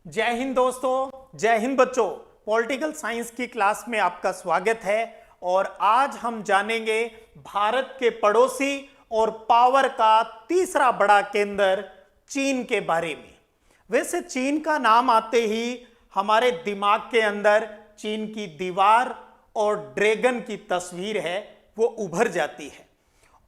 जय हिंद दोस्तों, जय हिंद बच्चों। पॉलिटिकल साइंस की क्लास में आपका स्वागत है और आज हम जानेंगे भारत के पड़ोसी और पावर का तीसरा बड़ा केंद्र चीन के बारे में। वैसे चीन का नाम आते ही हमारे दिमाग के अंदर चीन की दीवार और ड्रैगन की तस्वीर है वो उभर जाती है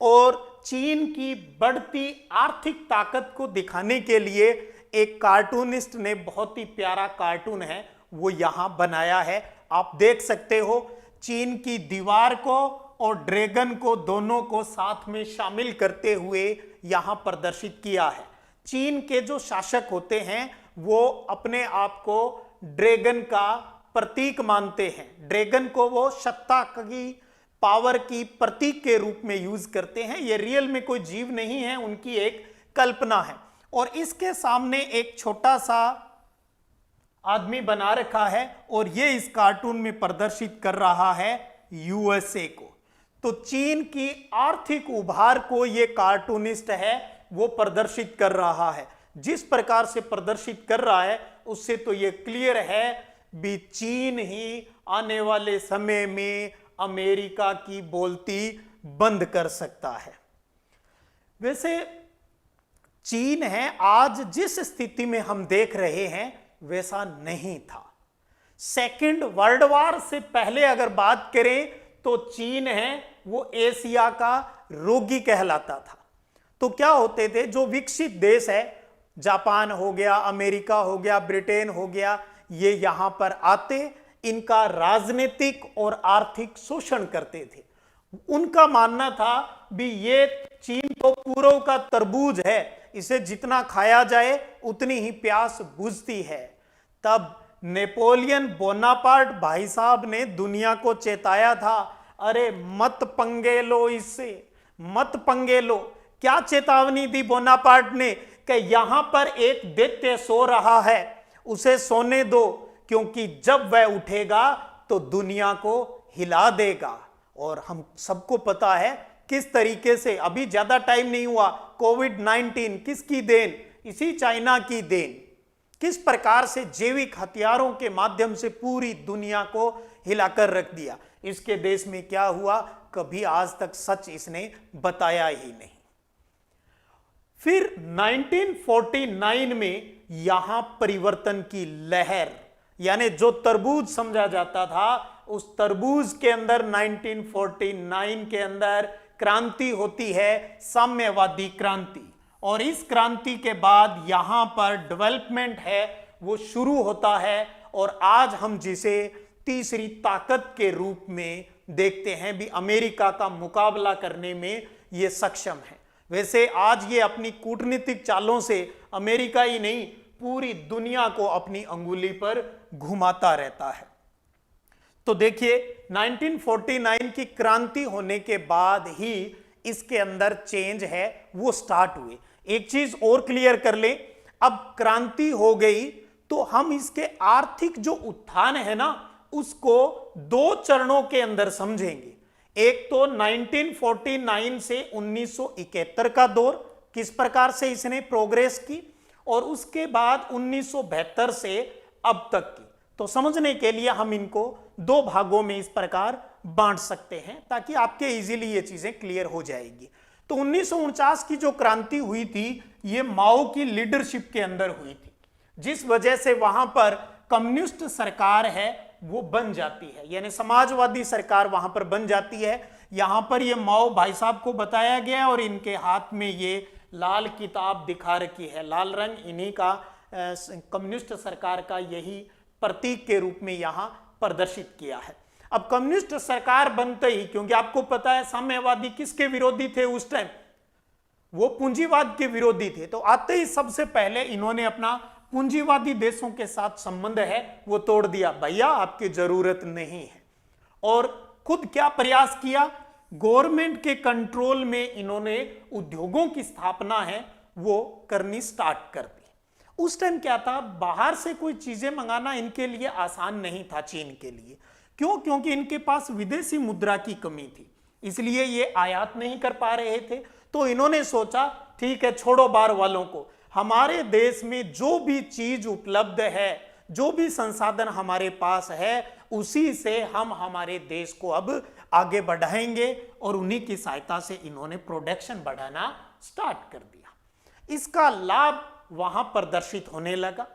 और चीन की बढ़ती आर्थिक ताकत को दिखाने के लिए एक कार्टूनिस्ट ने बहुत ही प्यारा कार्टून है वो यहां बनाया है। आप देख सकते हो चीन की दीवार को और ड्रैगन को दोनों को साथ में शामिल करते हुए यहां प्रदर्शित किया है। चीन के जो शासक होते हैं वो अपने आप को ड्रैगन का प्रतीक मानते हैं। ड्रैगन को वो सत्ता की, पावर की प्रतीक के रूप में यूज करते हैं। ये रियल में कोई जीव नहीं है, उनकी एक कल्पना है। और इसके सामने एक छोटा सा आदमी बना रखा है और ये इस कार्टून में प्रदर्शित कर रहा है यूएसए को। तो चीन की आर्थिक उभार को ये कार्टूनिस्ट है वो प्रदर्शित कर रहा है। जिस प्रकार से प्रदर्शित कर रहा है उससे तो ये क्लियर है भी चीन ही आने वाले समय में अमेरिका की बोलती बंद कर सकता है। वैसे चीन है आज जिस स्थिति में हम देख रहे हैं वैसा नहीं था। सेकंड वर्ल्ड वॉर से पहले अगर बात करें तो चीन है वो एशिया का रोगी कहलाता था। तो क्या होते थे जो विकसित देश है, जापान हो गया, अमेरिका हो गया, ब्रिटेन हो गया, ये यहां पर आते इनका राजनीतिक और आर्थिक शोषण करते थे। उनका मानना था भी ये चीन तो पूर्व का तरबूज है, इसे जितना खाया जाए उतनी ही प्यास बुझती है। तब नेपोलियन बोनापार्ट भाई साहब ने दुनिया को चेताया था, अरे मत पंगे लो, इससे मत पंगे लो। क्या चेतावनी दी बोनापार्ट ने कि यहां पर एक दैत्य सो रहा है, उसे सोने दो, क्योंकि जब वह उठेगा तो दुनिया को हिला देगा। और हम सबको पता है किस तरीके से, अभी ज्यादा टाइम नहीं हुआ, कोविड-19 किसकी देन? इसी चाइना की देन। किस प्रकार से जैविक हथियारों के माध्यम से पूरी दुनिया को हिलाकर रख दिया। इसके देश में क्या हुआ कभी आज तक सच इसने बताया ही नहीं। फिर 1949 में यहां परिवर्तन की लहर, यानी जो तरबूज समझा जाता था उस तरबूज के अंदर 1949 के अंदर क्रांति होती है, साम्यवादी क्रांति। और इस क्रांति के बाद यहां पर डेवलपमेंट है वो शुरू होता है और आज हम जिसे तीसरी ताकत के रूप में देखते हैं भी अमेरिका का मुकाबला करने में ये सक्षम है। वैसे आज ये अपनी कूटनीतिक चालों से अमेरिका ही नहीं पूरी दुनिया को अपनी अंगुली पर घुमाता रहता है। तो देखिए 1949 की क्रांति होने के बाद ही इसके अंदर चेंज है वो स्टार्ट हुए। एक चीज और क्लियर कर ले, अब क्रांति हो गई तो हम इसके आर्थिक जो उत्थान है ना उसको दो चरणों के अंदर समझेंगे। एक तो 1949 से 1971 का दौर, किस प्रकार से इसने प्रोग्रेस की, और उसके बाद 1972 से अब तक की। तो समझने के लिए हम इनको दो भागों में इस प्रकार बांट सकते हैं ताकि आपके इजीली ये चीजें क्लियर हो जाएगी। तो 1949 की जो क्रांति हुई थी ये माओ की लीडरशिप के अंदर हुई थी, जिस वजह से वहां पर कम्युनिस्ट सरकार है वो बन जाती है, यानी समाजवादी सरकार वहां पर बन जाती है। यहां पर ये माओ भाई साहब को बताया गया और इनके हाथ में ये लाल किताब दिखा रखी है, लाल रंग इन्हीं का कम्युनिस्ट सरकार का यही प्रतीक के रूप में यहां प्रदर्शित किया है। अब कम्युनिस्ट सरकार बनते ही, क्योंकि आपको पता है साम्यवादी किसके विरोधी थे उस टाइम, वो पूंजीवाद के विरोधी थे। तो आते ही सबसे पहले इन्होंने अपना पूंजीवादी देशों के साथ संबंध है वो तोड़ दिया, भैया आपकी जरूरत नहीं है। और खुद क्या प्रयास किया, गवर्नमेंट के कंट्रोल में इन्होंने उद्योगों की स्थापना है वो करनी स्टार्ट कर दी। उस टाइम क्या था, बाहर से कोई चीजें मंगाना इनके लिए आसान नहीं था चीन के लिए। क्यों? क्योंकि इनके पास विदेशी मुद्रा की कमी थी, इसलिए ये आयात नहीं कर पा रहे थे। तो इन्होंने सोचा ठीक है छोड़ो बाहर वालों को, हमारे देश में जो भी चीज उपलब्ध है, जो भी संसाधन हमारे पास है, उसी से हम हमारे देश को अब आगे बढ़ाएंगे और उन्हीं की सहायता से इन्होंने प्रोडक्शन बढ़ाना स्टार्ट कर दिया। इसका लाभ वहां प्रदर्शित होने लगा।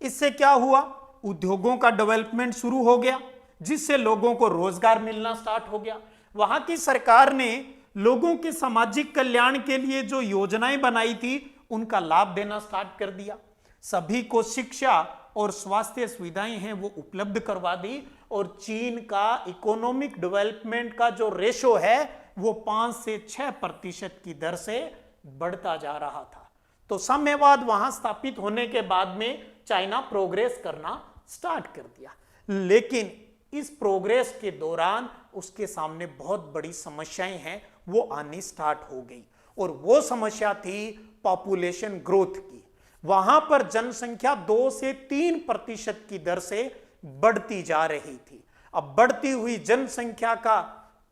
इससे क्या हुआ, उद्योगों का डेवलपमेंट शुरू हो गया, जिससे लोगों को रोजगार मिलना स्टार्ट हो गया। वहां की सरकार ने लोगों के सामाजिक कल्याण के लिए जो योजनाएं बनाई थी उनका लाभ देना स्टार्ट कर दिया। सभी को शिक्षा और स्वास्थ्य सुविधाएं हैं वो उपलब्ध करवा दी और चीन का इकोनॉमिक डेवलपमेंट का जो रेशो है वो 5 से 6% की दर से बढ़ता जा रहा था। तो साम्यवाद वहां स्थापित होने के बाद में चाइना प्रोग्रेस करना स्टार्ट कर दिया, लेकिन इस प्रोग्रेस के दौरान उसके सामने बहुत बड़ी समस्याएं हैं वो आनी स्टार्ट हो गई। और वो समस्या थी पॉपुलेशन ग्रोथ की। वहां पर जनसंख्या 2 से 3% की दर से बढ़ती जा रही थी। अब बढ़ती हुई जनसंख्या का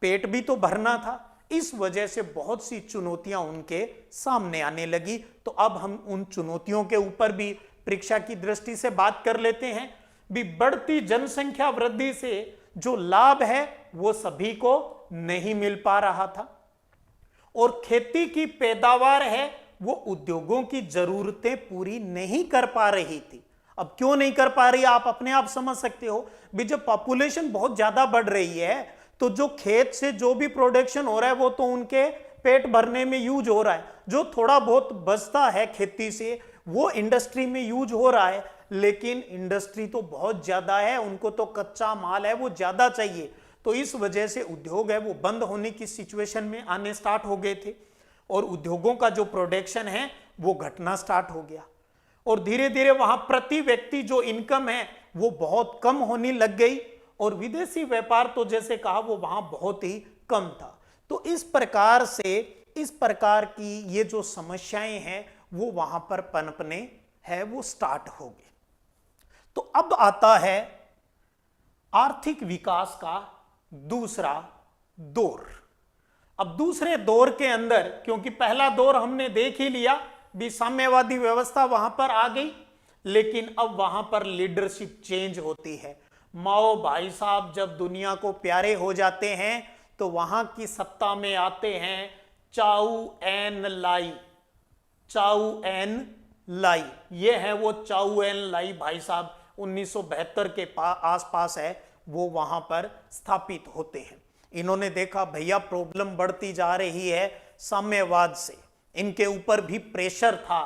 पेट भी तो भरना था, इस वजह से बहुत सी चुनौतियां उनके सामने आने लगी। तो अब हम उन चुनौतियों के ऊपर भी परीक्षा की दृष्टि से बात कर लेते हैं। भी बढ़ती जनसंख्या वृद्धि से जो लाभ है वो सभी को नहीं मिल पा रहा था, और खेती की पैदावार है वो उद्योगों की जरूरतें पूरी नहीं कर पा रही थी। अब क्यों नहीं कर पा रही, आप अपने आप समझ सकते हो भी। जब पॉपुलेशन बहुत ज्यादा बढ़ रही है तो जो खेत से जो भी प्रोडक्शन हो रहा है वो तो उनके पेट भरने में यूज हो रहा है। जो थोड़ा बहुत बचता है खेती से वो इंडस्ट्री में यूज हो रहा है, लेकिन इंडस्ट्री तो बहुत ज्यादा है, उनको तो कच्चा माल है वो ज्यादा चाहिए। तो इस वजह से उद्योग है वो बंद होने की सिचुएशन में आने स्टार्ट हो गए थे और उद्योगों का जो प्रोडक्शन है वो घटना स्टार्ट हो गया। और धीरे धीरे वहां प्रति व्यक्ति जो इनकम है वो बहुत कम होने लग गई और विदेशी व्यापार तो जैसे कहा वो वहां बहुत ही कम था। तो इस प्रकार की ये जो समस्याएं हैं वो वहां पर पनपने है वो स्टार्ट हो गई। तो अब आता है आर्थिक विकास का दूसरा दौर। अब दूसरे दौर के अंदर, क्योंकि पहला दौर हमने देख ही लिया भी, साम्यवादी व्यवस्था वहां पर आ गई, लेकिन अब वहां पर लीडरशिप चेंज होती है। माओ भाई साहब जब दुनिया को प्यारे हो जाते हैं तो वहां की सत्ता में आते हैं चाउ एन लाई। चाउ एन लाई, ये है वो चाउ एन लाई भाई साहब, 1972 के आसपास है वो वहां पर स्थापित होते हैं। इन्होंने देखा भैया प्रॉब्लम बढ़ती जा रही है साम्यवाद से, इनके ऊपर भी प्रेशर था।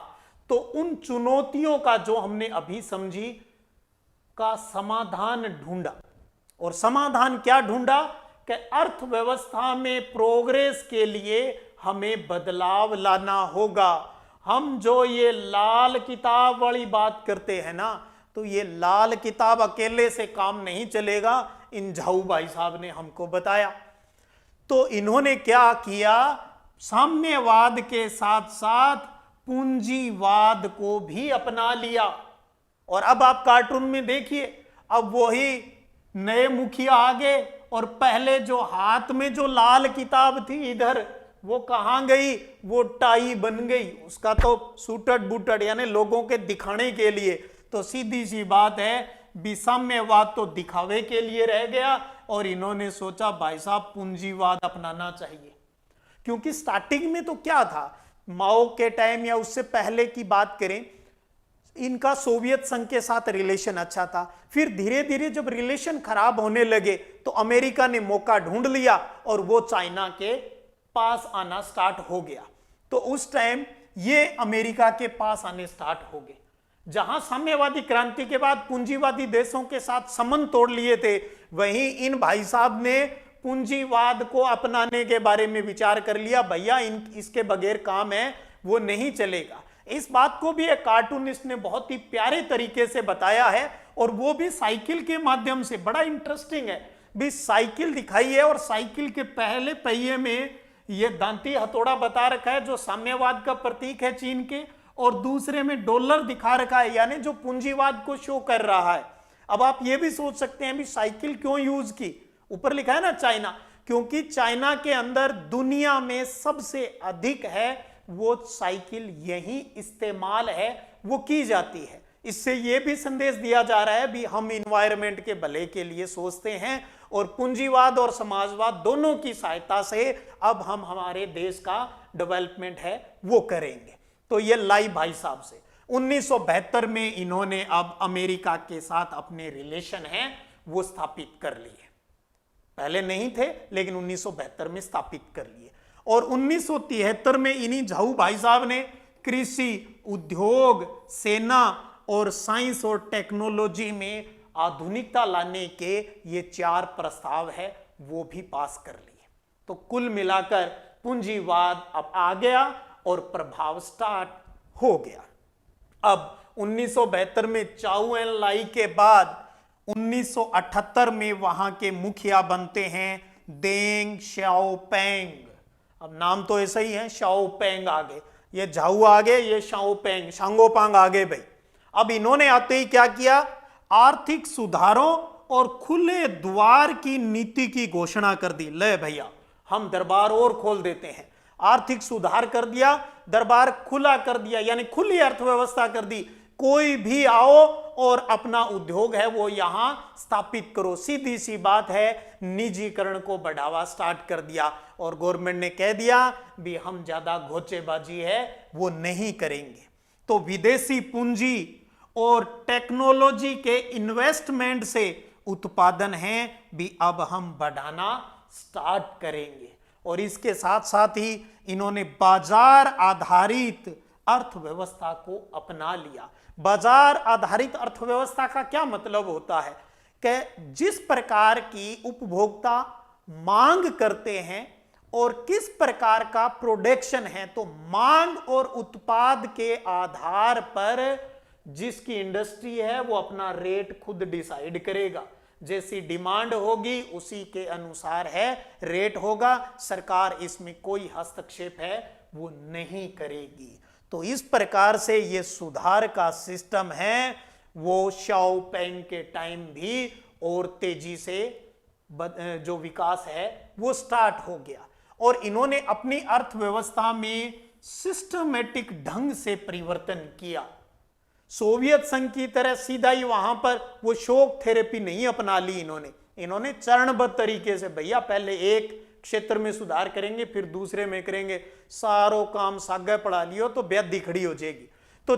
तो उन चुनौतियों का जो हमने अभी समझी का समाधान ढूंढा। और समाधान क्या ढूंढा कि अर्थव्यवस्था में प्रोग्रेस के लिए हमें बदलाव लाना होगा। हम जो ये लाल किताब वाली बात करते हैं ना, तो ये लाल किताब अकेले से काम नहीं चलेगा, इन झाऊ भाई साहब ने हमको बताया। तो इन्होंने क्या किया, साम्यवाद के साथ साथ पूंजीवाद को भी अपना लिया। और अब आप कार्टून में देखिए, अब वही नए मुखिया आ गए और पहले जो हाथ में जो लाल किताब थी इधर, वो कहां गई, वो टाई बन गई। उसका तो सूटड बूटड यानी लोगों के दिखाने के लिए। तो सीधी सी बात है साम्यवाद तो दिखावे के लिए रह गया और इन्होंने सोचा भाई साहब पूंजीवाद अपनाना चाहिए। क्योंकि स्टार्टिंग में तो क्या था, माओ के टाइम या उससे पहले की बात करें, इनका सोवियत संघ के साथ रिलेशन अच्छा था। फिर धीरे धीरे जब रिलेशन खराब होने लगे तो अमेरिका ने मौका ढूंढ लिया और वो चाइना के पास आना स्टार्ट हो गया। तो उस टाइम ये अमेरिका के पास आने स्टार्ट हो गए। जहां साम्यवादी क्रांति के बाद पूंजीवादी देशों के साथ संबंध तोड़ लिए थे, वहीं इन भाई साहब ने पूंजीवाद को अपनाने के बारे में विचार कर लिया। भैया इसके बगैर काम है वो नहीं चलेगा। इस बात को भी एक कार्टूनिस्ट ने बहुत ही प्यारे तरीके से बताया है और वो भी साइकिल के माध्यम से। बड़ा इंटरेस्टिंग है भी, साइकिल दिखाई है और साइकिल के पहले पहिए में ये दांती हथौड़ा बता रखा है जो साम्यवाद का प्रतीक है चीन के, और दूसरे में डॉलर दिखा रखा है यानी जो पूंजीवाद को शो कर रहा है। अब आप ये भी सोच सकते हैं भी साइकिल क्यों यूज की, ऊपर लिखा है ना चाइना, क्योंकि चाइना के अंदर दुनिया में सबसे अधिक है वो साइकिल यही इस्तेमाल है वो की जाती है। इससे ये भी संदेश दिया जा रहा है भी हम इन्वायरमेंट के भले के लिए सोचते हैं और पूंजीवाद और समाजवाद दोनों की सहायता से अब हम हमारे देश का डेवलपमेंट है वो करेंगे। तो ये लाई भाई साहब से 1972 में इन्होंने अब अमेरिका के साथ अपने रिलेशन हैं वो स्थापित कर लिए। पहले नहीं थे लेकिन 1972 में स्थापित कर लिए। और 1973 में इन्हीं झाऊ भाई साहब ने कृषि, उद्योग, सेना और साइंस और टेक्नोलॉजी में आधुनिकता लाने के ये 4 प्रस्ताव है वो भी पास कर लिए। तो कुल मिलाकर पूंजीवाद अब आ गया और प्रभाव स्टार्ट हो गया। अब 1972 में चाउ एन लाई के बाद 1978 में वहां के मुखिया बनते हैं देंग शाओपेंग। अब नाम तो ऐसा ही है, शाओपेंग आगे, ये झाऊ आगे, ये शाओपेंग, शांगोपांग आगे भाई। अब इन्होंने आते ही क्या किया, आर्थिक सुधारों और खुले द्वार की नीति की घोषणा कर दी। ले भैया हम दरबार और खोल देते हैं। आर्थिक सुधार कर दिया, दरबार खुला कर दिया, यानी खुली अर्थव्यवस्था कर दी। कोई भी आओ और अपना उद्योग है वो यहां स्थापित करो। सीधी सी बात है, निजीकरण को बढ़ावा स्टार्ट कर दिया और गवर्नमेंट ने कह दिया भी हम ज्यादा घोचेबाजी है वो नहीं करेंगे। तो विदेशी पूंजी और टेक्नोलॉजी के इन्वेस्टमेंट से उत्पादन है भी अब हम बढ़ाना स्टार्ट करेंगे। और इसके साथ साथ ही इन्होंने बाजार आधारित अर्थव्यवस्था को अपना लिया। बाजार आधारित अर्थव्यवस्था का क्या मतलब होता है कि जिस प्रकार की उपभोक्ता मांग करते हैं और किस प्रकार का प्रोडक्शन है, तो मांग और उत्पाद के आधार पर जिसकी इंडस्ट्री है वो अपना रेट खुद डिसाइड करेगा। जैसी डिमांड होगी उसी के अनुसार है रेट होगा। सरकार इसमें कोई हस्तक्षेप है वो नहीं करेगी। तो इस प्रकार से ये सुधार का सिस्टम है वो शाओपेंग के टाइम भी और तेजी से जो विकास है वो स्टार्ट हो गया। और इन्होंने अपनी अर्थव्यवस्था में सिस्टमेटिक ढंग से परिवर्तन किया। सोवियत संघ की तरह सीधा ही वहां पर वो शॉक थेरेपी नहीं अपना ली इन्होंने चरणबद्ध तरीके से, भैया पहले एक क्षेत्र में सुधार करेंगे फिर दूसरे में करेंगे, सारों काम सागे पड़ा लियो तो व्याधि खड़ी हो जाएगी। तो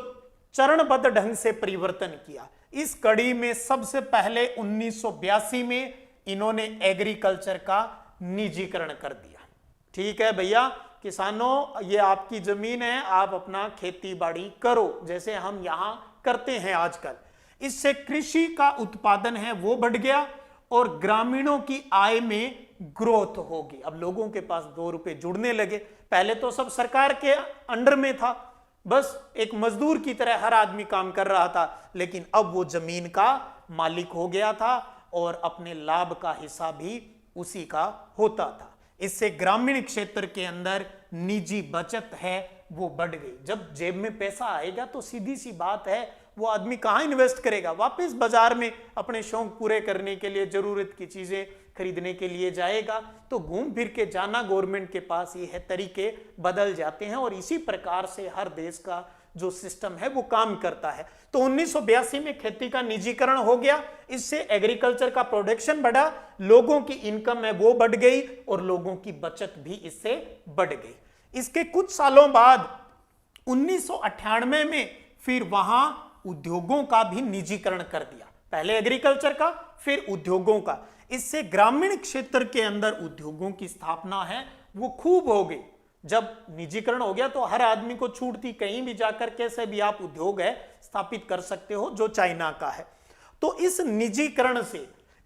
चरणबद्ध ढंग से परिवर्तन किया। इस कड़ी में सबसे पहले 1982 में इन्होंने एग्रीकल्चर का निजीकरण कर दिया। ठीक है भैया, किसानों ये आपकी जमीन है, आप अपना खेती बाड़ी करो जैसे हम यहां करते हैं आजकल। इससे कृषि का उत्पादन है वो बढ़ गया और ग्रामीणों की आय में ग्रोथ होगी। अब लोगों के पास 2 रुपए जुड़ने लगे। पहले तो सब सरकार के अंडर में था, बस एक मजदूर की तरह हर आदमी काम कर रहा था, लेकिन अब वो जमीन का मालिक हो गया था और अपने लाभ का हिस्सा भी उसी का होता था। इससे ग्रामीण क्षेत्र के अंदर निजी बचत है वो बढ़ गई। जब जेब में पैसा आएगा तो सीधी सी बात है वो आदमी कहाँ इन्वेस्ट करेगा, वापस बाजार में अपने शौक पूरे करने के लिए, जरूरत की चीजें खरीदने के लिए जाएगा। तो घूम फिर के जाना गवर्नमेंट के पास ये है, तरीके बदल जाते हैं और इसी प्रकार से हर देश का जो सिस्टम है वो काम करता है। तो 1982 में खेती का निजीकरण हो गया। इससे एग्रीकल्चर का प्रोडक्शन बढ़ा, लोगों की इनकम है वो बढ़ गई और लोगों की बचत भी इससे बढ़ गई। इसके कुछ सालों बाद 1998 में फिर वहां उद्योगों का भी निजीकरण कर दिया। पहले एग्रीकल्चर का फिर उद्योगों का। इससे ग्रामीण क्षेत्र के अंदर उद्योगों की स्थापना है वो खूब हो गई। जब निजीकरण हो गया तो हर आदमी को छूट थी, कहीं भी जाकर कैसे भी आप उद्योग है स्थापित कर सकते हो जो चाइना का है। तो इस निजीकरण से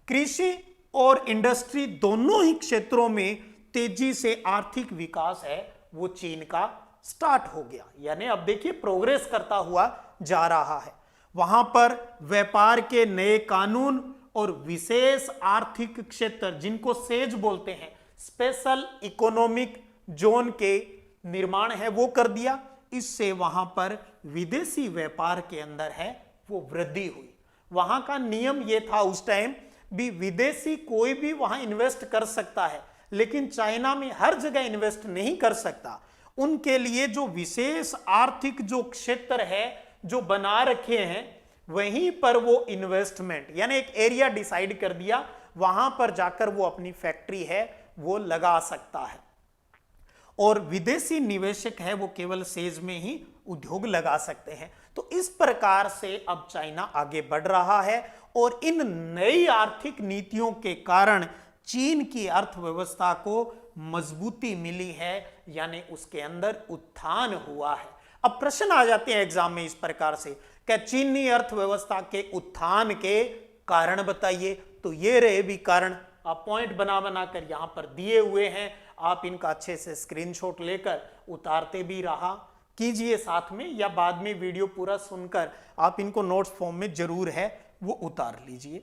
कृषि और इंडस्ट्री दोनों ही क्षेत्रों में तेजी से आर्थिक विकास है वो चीन का स्टार्ट हो गया। यानी अब देखिए प्रोग्रेस करता हुआ जा रहा है। वहां पर व्यापार के नए कानून और विशेष आर्थिक क्षेत्र जिनको सेज बोलते हैं, स्पेशल इकोनॉमिक जोन के निर्माण है वो कर दिया। इससे वहां पर विदेशी व्यापार के अंदर है वो वृद्धि हुई। वहां का नियम ये था उस टाइम भी, विदेशी कोई भी वहां इन्वेस्ट कर सकता है, लेकिन चाइना में हर जगह इन्वेस्ट नहीं कर सकता। उनके लिए जो विशेष आर्थिक जो क्षेत्र है जो बना रखे हैं, वहीं पर वो इन्वेस्टमेंट यानी एक एरिया डिसाइड कर दिया, वहां पर जाकर वो अपनी फैक्ट्री है वो लगा सकता है। और विदेशी निवेशक है वो केवल सेज में ही उद्योग लगा सकते हैं। तो इस प्रकार से अब चाइना आगे बढ़ रहा है और इन नई आर्थिक नीतियों के कारण चीन की अर्थव्यवस्था को मजबूती मिली है, यानी उसके अंदर उत्थान हुआ है। अब प्रश्न आ जाते हैं एग्जाम में इस प्रकार से, क्या चीनी अर्थव्यवस्था के उत्थान के कारण बताइए। तो ये रहे भी कारण, आप पॉइंट बना बना कर यहां पर दिए हुए हैं, आप इनका अच्छे से स्क्रीनशॉट लेकर उतारते भी रहा कीजिए साथ में, या बाद में वीडियो पूरा सुनकर आप इनको नोट्स फॉर्म में जरूर है वो उतार लीजिए।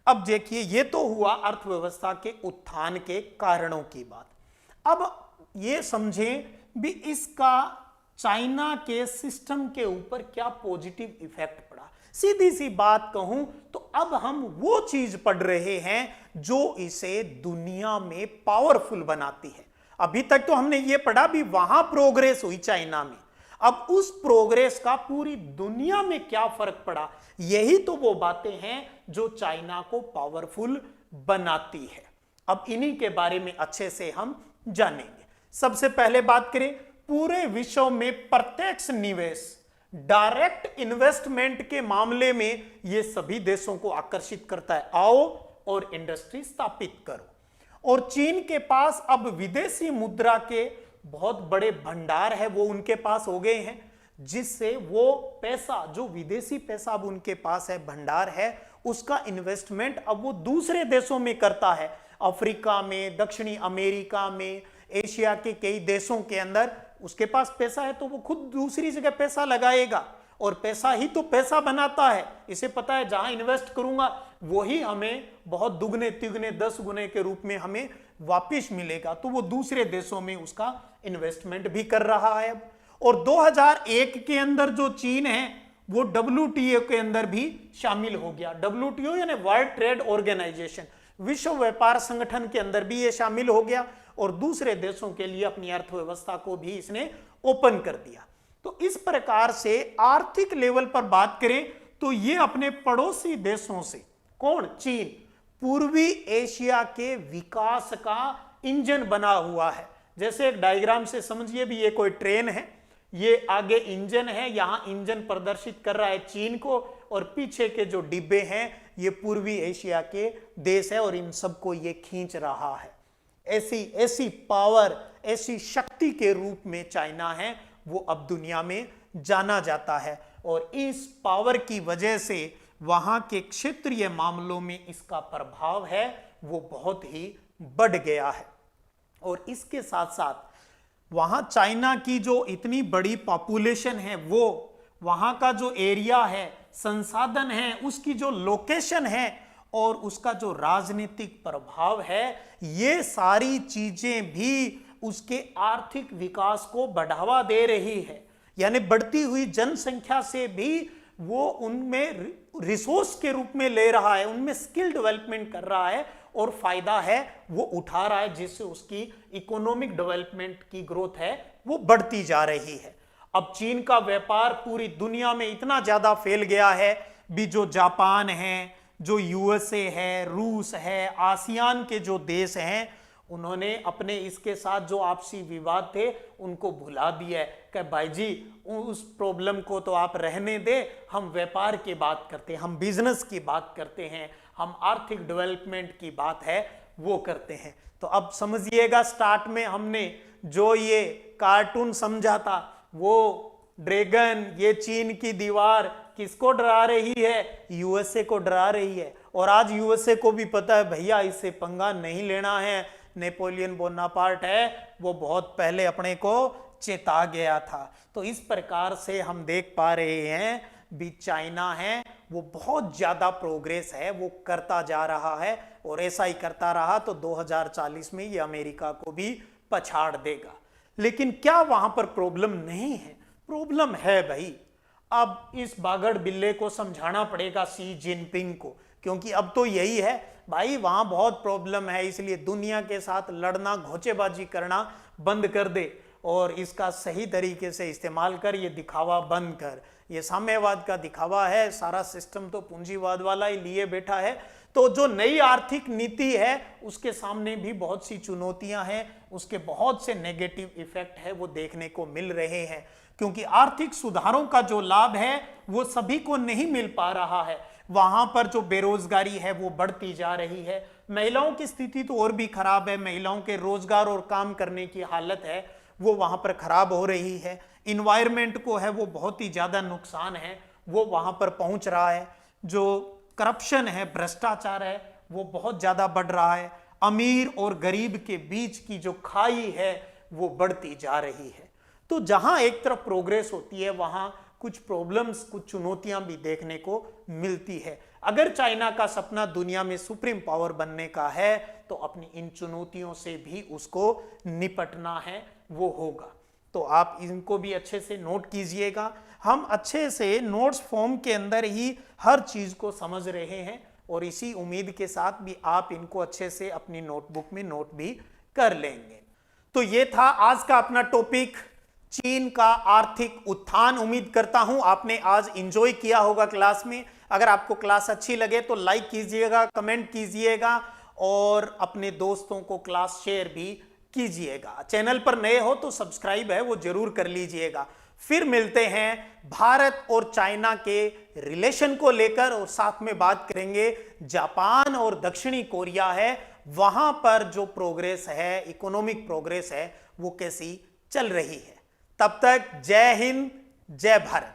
अब देखिए, ये तो हुआ अर्थव्यवस्था के उत्थान के कारणों की बात। अब ये समझें भी इसका चाइना के सिस्टम के ऊपर क्या पॉजिटिव इफेक्ट पड़ा। सीधी सी बात कहूं तो अब हम वो चीज पढ़ रहे हैं जो इसे दुनिया में पावरफुल बनाती है। अभी तक तो हमने ये पढ़ा भी वहां प्रोग्रेस हुई चाइना में, अब उस प्रोग्रेस का पूरी दुनिया में क्या फर्क पड़ा, यही तो वो बातें हैं जो चाइना को पावरफुल बनाती है। अब इन्हीं के बारे में अच्छे से हम जानेंगे। सबसे पहले बात करें, पूरे विश्व में प्रत्यक्ष निवेश डायरेक्ट इन्वेस्टमेंट के मामले में ये सभी देशों को आकर्षित करता है। आओ और इंडस्ट्री स्थापित करो। और चीन के पास अब विदेशी मुद्रा के बहुत बड़े भंडार है वो उनके पास हो गए हैं, जिससे वो पैसा जो विदेशी पैसा अब उनके पास है, भंडार है, उसका इन्वेस्टमेंट अब वो दूसरे देशों में करता है। अफ्रीका में, दक्षिणी अमेरिका में, एशिया के कई देशों के अंदर उसके पास पैसा है तो वो खुद दूसरी जगह पैसा लगाएगा, और पैसा ही तो पैसा बनाता है। इसे पता है जहां इन्वेस्ट करूंगा वही हमें बहुत दुगने तिगने 10 गुने के रूप में हमें वापिस मिलेगा, तो वो दूसरे देशों में उसका इन्वेस्टमेंट भी कर रहा है। और 2001 के अंदर जो चीन है वो WTO के अंदर भी शामिल हो गया। WTO यानी वर्ल्ड ट्रेड ऑर्गेनाइजेशन, विश्व व्यापार संगठन के अंदर भी ये शामिल हो गया, और दूसरे देशों के लिए अपनी अर्थव्यवस्था को भी इसने ओपन कर दिया। तो इस प्रकार से आर्थिक लेवल पर बात करें तो ये अपने पड़ोसी देशों से, कौन, चीन, पूर्वी एशिया के विकास का इंजन बना हुआ है। जैसे एक डायग्राम से समझिए भी ये कोई ट्रेन है, ये आगे इंजन है, यहां इंजन प्रदर्शित कर रहा है चीन को, और पीछे के जो डिब्बे हैं ये पूर्वी एशिया के देश है, और इन सबको ये खींच रहा है। ऐसी पावर, ऐसी शक्ति के रूप में चाइना है वो अब दुनिया में जाना जाता है, और इस पावर की वजह से वहां के क्षेत्रीय मामलों में इसका प्रभाव है वो बहुत ही बढ़ गया है। और इसके साथ साथ वहां चाइना की जो इतनी बड़ी पॉपुलेशन है, वो वहां का जो एरिया है, संसाधन है, उसकी जो लोकेशन है और उसका जो राजनीतिक प्रभाव है, ये सारी चीजें भी उसके आर्थिक विकास को बढ़ावा दे रही है। यानी बढ़ती हुई जनसंख्या से भी वो उनमें रिसोर्स के रूप में ले रहा है, उनमें स्किल डेवलपमेंट कर रहा है, और फायदा है वो उठा रहा है, जिससे उसकी इकोनॉमिक डेवलपमेंट की ग्रोथ है वो बढ़ती जा रही है। अब चीन का व्यापार पूरी दुनिया में इतना ज्यादा फैल गया है भी, जो जापान है, जो USA है, रूस है, आसियान के जो देश हैं, उन्होंने अपने इसके साथ जो आपसी विवाद थे उनको भुला दिया है कि भाई जी उस प्रॉब्लम को तो आप रहने दे, हम व्यापार की बात करते हैं, हम बिजनेस की बात करते हैं, हम आर्थिक डेवलपमेंट की बात है वो करते हैं। तो अब समझिएगा, स्टार्ट में हमने जो ये कार्टून समझा था, वो ड्रैगन, ये चीन की दीवार किसको डरा रही है, USA को डरा रही है। और आज USA को भी पता है भैया इससे पंगा नहीं लेना है, नेपोलियन बोनापार्ट है वो बहुत पहले अपने को चेता गया था। तो इस प्रकार से हम देख पा रहे हैं भी चाइना है वो बहुत ज्यादा प्रोग्रेस है वो करता जा रहा है, और ऐसा ही करता रहा तो 2040 में ये अमेरिका को भी पछाड़ देगा। लेकिन क्या वहां पर प्रॉब्लम नहीं है? प्रॉब्लम है भाई। अब इस बागड़ बिल्ले को समझाना पड़ेगा शी जिनपिंग को, क्योंकि अब तो यही है भाई, वहां बहुत प्रॉब्लम है, इसलिए दुनिया के साथ लड़ना, घोचेबाजी करना बंद कर दे और इसका सही तरीके से इस्तेमाल कर, ये दिखावा बंद कर। ये साम्यवाद का दिखावा है, सारा सिस्टम तो पूंजीवाद वाला ही लिए बैठा है। तो जो नई आर्थिक नीति है उसके सामने भी बहुत सी चुनौतियां हैं, उसके बहुत से नेगेटिव इफेक्ट है वो देखने को मिल रहे हैं, क्योंकि आर्थिक सुधारों का जो लाभ है वो सभी को नहीं मिल पा रहा है। वहां पर जो बेरोजगारी है वो बढ़ती जा रही है, महिलाओं की स्थिति तो और भी खराब है, महिलाओं के रोजगार और काम करने की हालत है वो वहां पर खराब हो रही है, इन्वायरमेंट को है वो बहुत ही ज्यादा नुकसान है वो वहां पर पहुंच रहा है, जो करप्शन है, भ्रष्टाचार है वो बहुत ज्यादा बढ़ रहा है, अमीर और गरीब के बीच की जो खाई है वो बढ़ती जा रही है। तो जहां एक तरफ प्रोग्रेस होती है वहां कुछ प्रॉब्लम्स, कुछ चुनौतियां भी देखने को मिलती है। अगर चाइना का सपना दुनिया में सुप्रीम पावर बनने का है तो अपनी इन चुनौतियों से भी उसको निपटना है, वो होगा। तो आप इनको भी अच्छे से नोट कीजिएगा। हम अच्छे से नोट्स फॉर्म के अंदर ही हर चीज को समझ रहे हैं और इसी उम्मीद के साथ भी आप इनको अच्छे से अपनी नोटबुक में नोट भी कर लेंगे। तो ये था आज का अपना टॉपिक, चीन का आर्थिक उत्थान। उम्मीद करता हूं आपने आज एंजॉय किया होगा क्लास में। अगर आपको क्लास अच्छी लगे तो लाइक कीजिएगा, कमेंट कीजिएगा और अपने दोस्तों को क्लास शेयर भी कीजिएगा। चैनल पर नए हो तो सब्सक्राइब है वो जरूर कर लीजिएगा। फिर मिलते हैं भारत और चाइना के रिलेशन को लेकर और साथ में बात करेंगे जापान और दक्षिणी कोरिया है वहां पर जो प्रोग्रेस है, इकोनॉमिक प्रोग्रेस है वो कैसी चल रही है। तब तक जय हिंद, जय भारत।